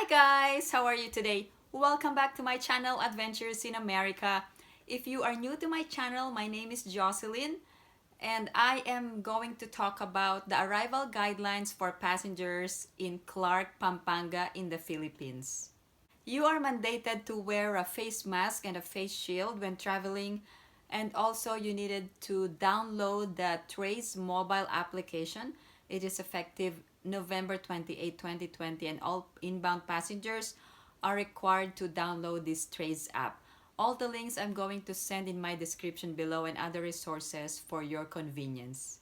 Hi guys! How are you today? Welcome back to my channel, Adventures in America. If you are new to my channel, my name is Jocelyn and I am going to talk about the arrival guidelines for passengers in Clark, Pampanga in the Philippines. You are mandated to wear a face mask and a face shield when traveling, and also you needed to download the Traze Mobile Application. It is effective November 28, 2020, and all inbound passengers are required to download this Traze app. All the links I'm going to send in my description below and other resources for your convenience.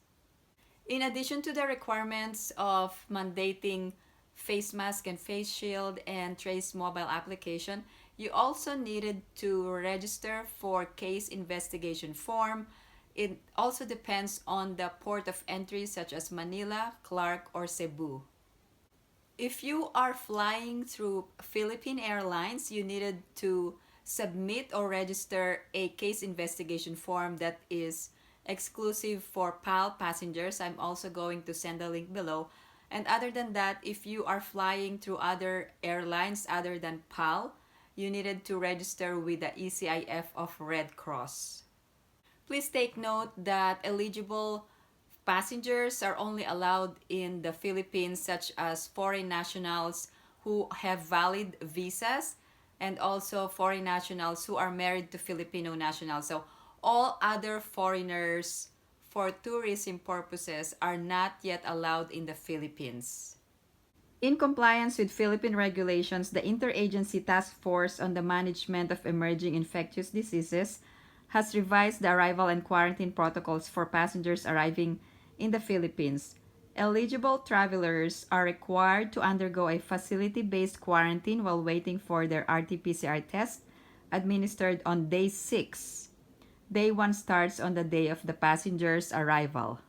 In addition to the requirements of mandating face mask and face shield and Traze mobile application, you also needed to register for case investigation form. It also depends on the port of entry such as Manila, Clark, or Cebu. If you are flying through Philippine Airlines, you needed to submit or register a case investigation form that is exclusive for PAL passengers. I'm also going to send a link below. And other than that, if you are flying through other airlines other than PAL, you needed to register with the e-CIF of Red Cross. Please take note that eligible passengers are only allowed in the Philippines, such as foreign nationals who have valid visas and also foreign nationals who are married to Filipino nationals. So all other foreigners for tourism purposes are not yet allowed in the Philippines. In compliance with Philippine regulations, the Interagency Task Force on the Management of Emerging Infectious Diseases has revised the arrival and quarantine protocols for passengers arriving in the Philippines. Eligible travelers are required to undergo a facility-based quarantine while waiting for their RT-PCR test administered on day 6. Day 1 starts on the day of the passenger's arrival.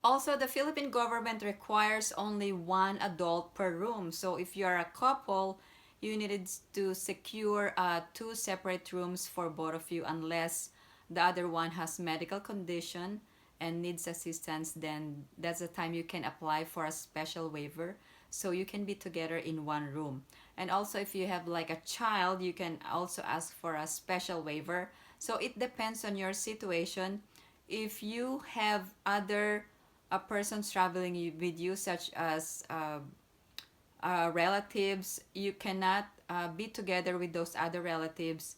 Also, the Philippine government requires only one adult per room. So if you are a couple, you needed to secure 2 separate rooms for both of you unless the other one has medical condition and needs assistance. Then that's the time you can apply for a special waiver so you can be together in one room. And also if you have like a child, you can also ask for a special waiver. So it depends on your situation. If you have other persons traveling with you, such as relatives, you cannot be together with those other relatives.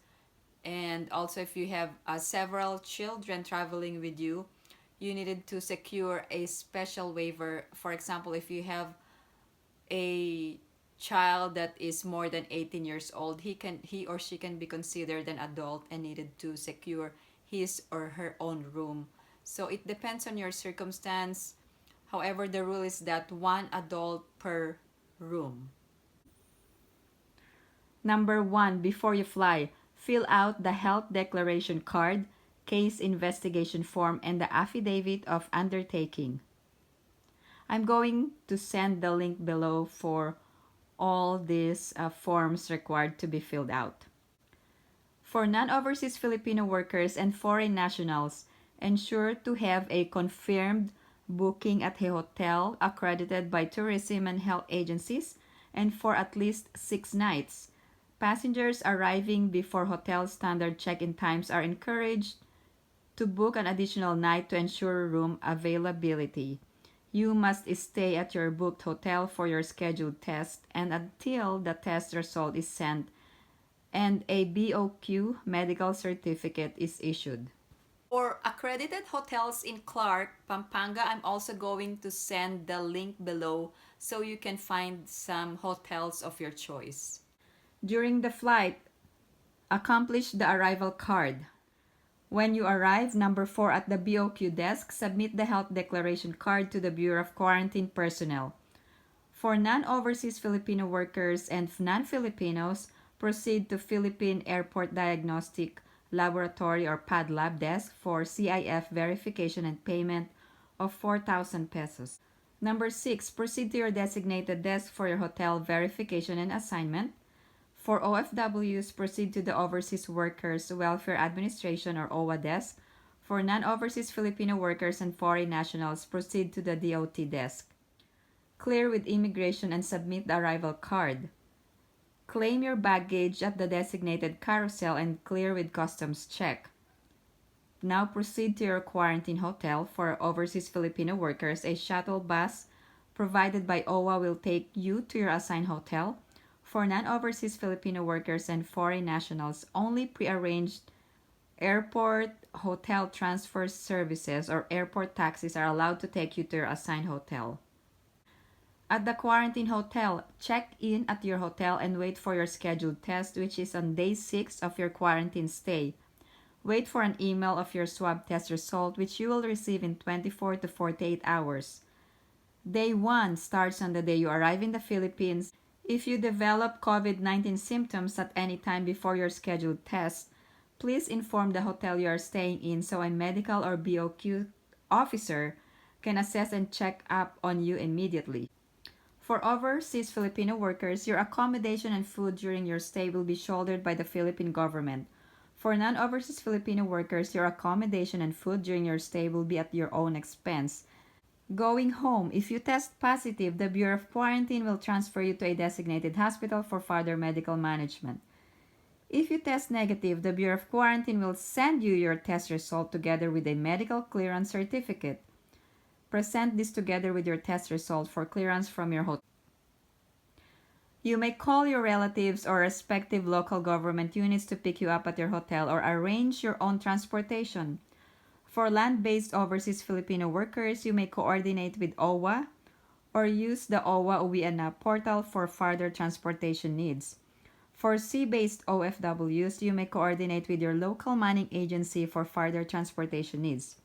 And also if you have several children traveling with you, you needed to secure a special waiver. For example, if you have a child that is more than 18 years old, he or she can be considered an adult and needed to secure his or her own room. So it depends on your circumstance. However, the rule is that one adult per room. Number 1, before you fly, fill out the health declaration card, case investigation form, and the Affidavit of Undertaking. I'm going to send the link below for all these forms required to be filled out. For non-overseas Filipino workers and foreign nationals, ensure to have a confirmed booking at a hotel accredited by tourism and health agencies and for at least 6 nights. Passengers arriving before hotel standard check-in times are encouraged to book an additional night to ensure room availability. You must stay at your booked hotel for your scheduled test and until the test result is sent and a BOQ medical certificate is issued. For accredited hotels in Clark, Pampanga, I'm also going to send the link below so you can find some hotels of your choice. During the flight, accomplish the arrival card. When you arrive, number 4, at the BOQ desk, submit the health declaration card to the Bureau of Quarantine Personnel. For non-overseas Filipino workers and non-Filipinos, proceed to Philippine Airport Diagnostic Laboratory or PADLab desk for CIF verification and payment of 4,000 pesos. Number 6, proceed to your designated desk for your hotel verification and assignment. For OFWs, proceed to the Overseas Workers Welfare Administration or OWA desk. For non-overseas Filipino workers and foreign nationals, proceed to the DOT desk. Clear with immigration and submit the arrival card. Claim your baggage at the designated carousel and clear with customs check. Now proceed to your quarantine hotel. For overseas Filipino workers, a shuttle bus provided by OWA will take you to your assigned hotel. For non-overseas Filipino workers and foreign nationals, only pre-arranged airport hotel transfer services or airport taxis are allowed to take you to your assigned hotel. At the quarantine hotel, check in at your hotel and wait for your scheduled test, which is on day 6 of your quarantine stay. Wait for an email of your swab test result, which you will receive in 24 to 48 hours. Day 1 starts on the day you arrive in the Philippines. If you develop COVID-19 symptoms at any time before your scheduled test, please inform the hotel you are staying in so a medical or BOQ officer can assess and check up on you immediately. For overseas Filipino workers, your accommodation and food during your stay will be shouldered by the Philippine government. For non-overseas Filipino workers, your accommodation and food during your stay will be at your own expense. Going home, if you test positive, the Bureau of Quarantine will transfer you to a designated hospital for further medical management. If you test negative, the Bureau of Quarantine will send you your test result together with a medical clearance certificate. Present this together with your test result for clearance from your hotel. You may call your relatives or respective local government units to pick you up at your hotel or arrange your own transportation. For land-based overseas Filipino workers, you may coordinate with OWA or use the OWA Uwian Na portal for further transportation needs. For sea-based OFWs, you may coordinate with your local manning agency for further transportation needs.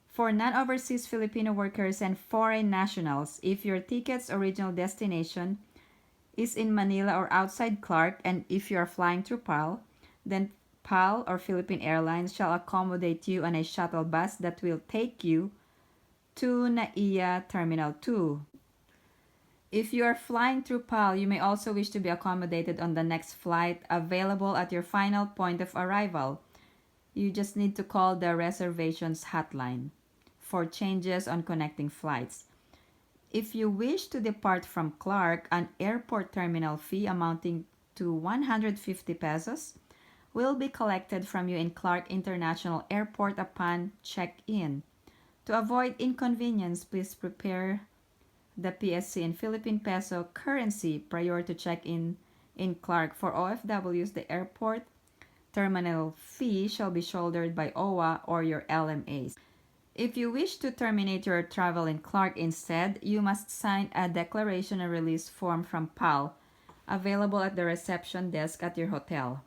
For non-overseas Filipino workers and foreign nationals, if your ticket's original destination is in Manila or outside Clark, and if you are flying through PAL, then PAL or Philippine Airlines shall accommodate you on a shuttle bus that will take you to NAIA Terminal 2. If you are flying through PAL, you may also wish to be accommodated on the next flight available at your final point of arrival. You just need to call the reservations hotline for changes on connecting flights. If you wish to depart from Clark, an airport terminal fee amounting to 150 pesos will be collected from you in Clark International Airport upon check-in. To avoid inconvenience, please prepare the PSC in Philippine Peso currency prior to check-in in Clark. For OFWs, the airport terminal fee shall be shouldered by OWA or your LMAs. If you wish to terminate your travel in Clark instead, you must sign a declaration and release form from PAL, available at the reception desk at your hotel.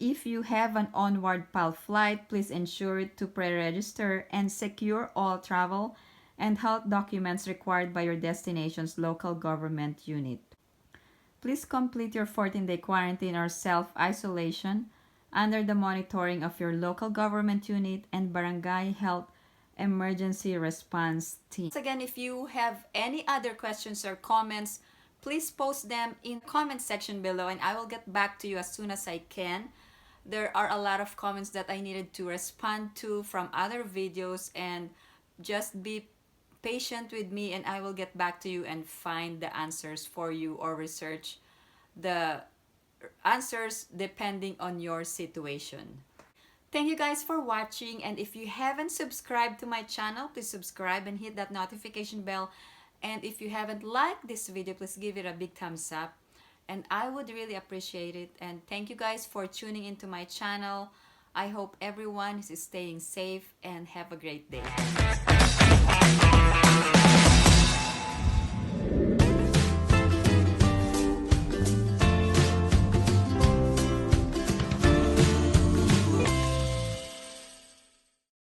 If you have an onward PAL flight, please ensure to pre-register and secure all travel and health documents required by your destination's local government unit. Please complete your 14-day quarantine or self-isolation under the monitoring of your local government unit and barangay health emergency response team. Once again, if you have any other questions or comments, please post them in the comment section below and I will get back to you as soon as I can. There are a lot of comments that I needed to respond to from other videos, and just be patient with me and I will get back to you and find the answers for you or research the answers depending on your situation. Thank you guys for watching, and if you haven't subscribed to my channel, please subscribe and hit that notification bell. And if you haven't liked this video, please give it a big thumbs up and I would really appreciate it. And thank you guys for tuning into my channel. I hope everyone is staying safe and have a great day.